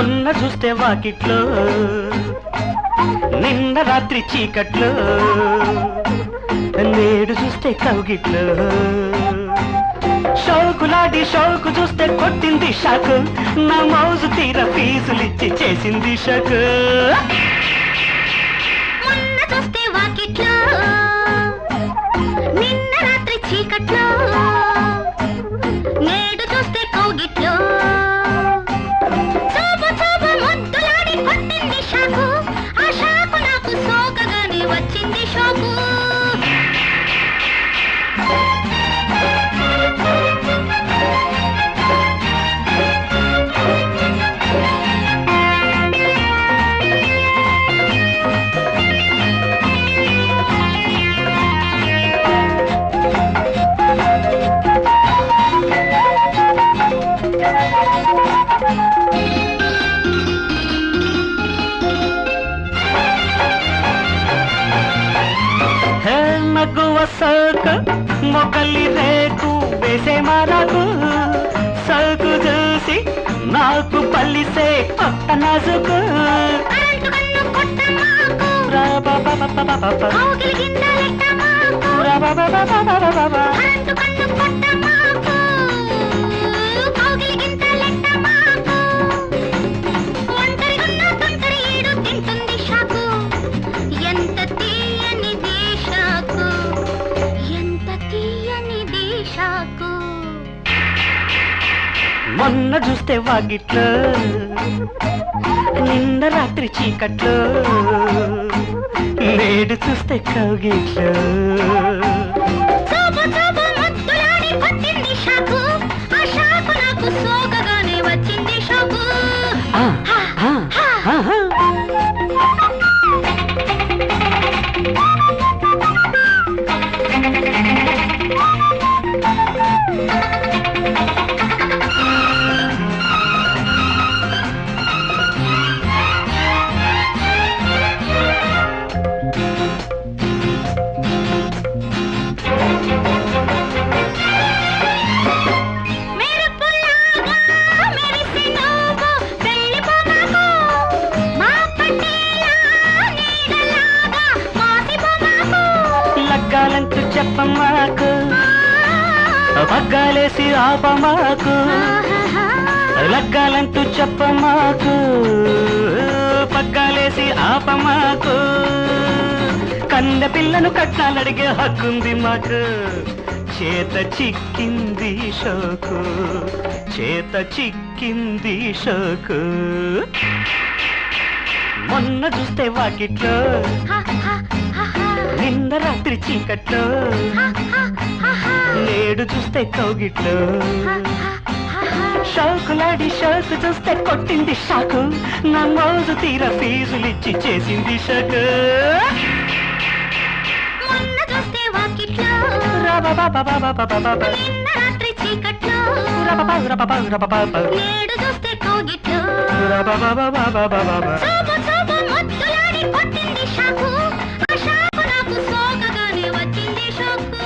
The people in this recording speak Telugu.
మొన్న చూస్తే వాకిట్లో నిన్న రాత్రి చీకట్లో నేడు చూస్తే కౌగిట్లో షౌకులాడి షౌకు చూస్తే కొట్టింది షాకు నా మౌజు తీర ఫీజులిచ్చి చేసింది షాకు మొన్న చూస్తే వాకిట్లో నిన్న రాత్రి చీకట్లో నేడు చూస్తే కౌగిట్లో చూపు చూపు ముద్దులాడి కొట్టింది షాకు ఆ షాకు నాకు సోకగానే వచ్చింది షాకు నగువ సోకు మొగలి రేకు వేసే మారాకు సోకు చూసి నాకు పల్లిసే కొత్త నాజుకు మొన్న చూస్తే వాగిట్లో నిన్న రాత్రి చీకట్లో నేడు చూస్తే కౌగిట్లో వచ్చింది షాకు లగ్గాలంటూ చెప్పమాకు పగ్గాలేసి ఆపమాకు లగ్గాలంటూ చెప్పమాకు పగ్గాలేసి ఆపమాకు కన్న పిల్లను కట్టాలడిగే హక్కుంది మాకు చేత చిక్కింది షోకు చేత చిక్కింది షోకు మొన్న చూస్తే వాకిట్లో నిన్న రాత్రి చీకట్లో నేడు చూస్తే కౌగిట్లో షౌకులాడి షౌకు చూస్తే కొట్టింది షాకు నా మౌజు తీర ఫీజులిచ్చి చేసింది షాకు మొన్న చూస్తే వాకిట్లో నిన్న రాత్రి చీకట్లో నేడు చూస్తే కౌగిట్లో చూపు చూపు ముద్దులాడి కొట్టింది షాకు ఆ షాకు నాకు సోకగానే వచ్చింది షాకు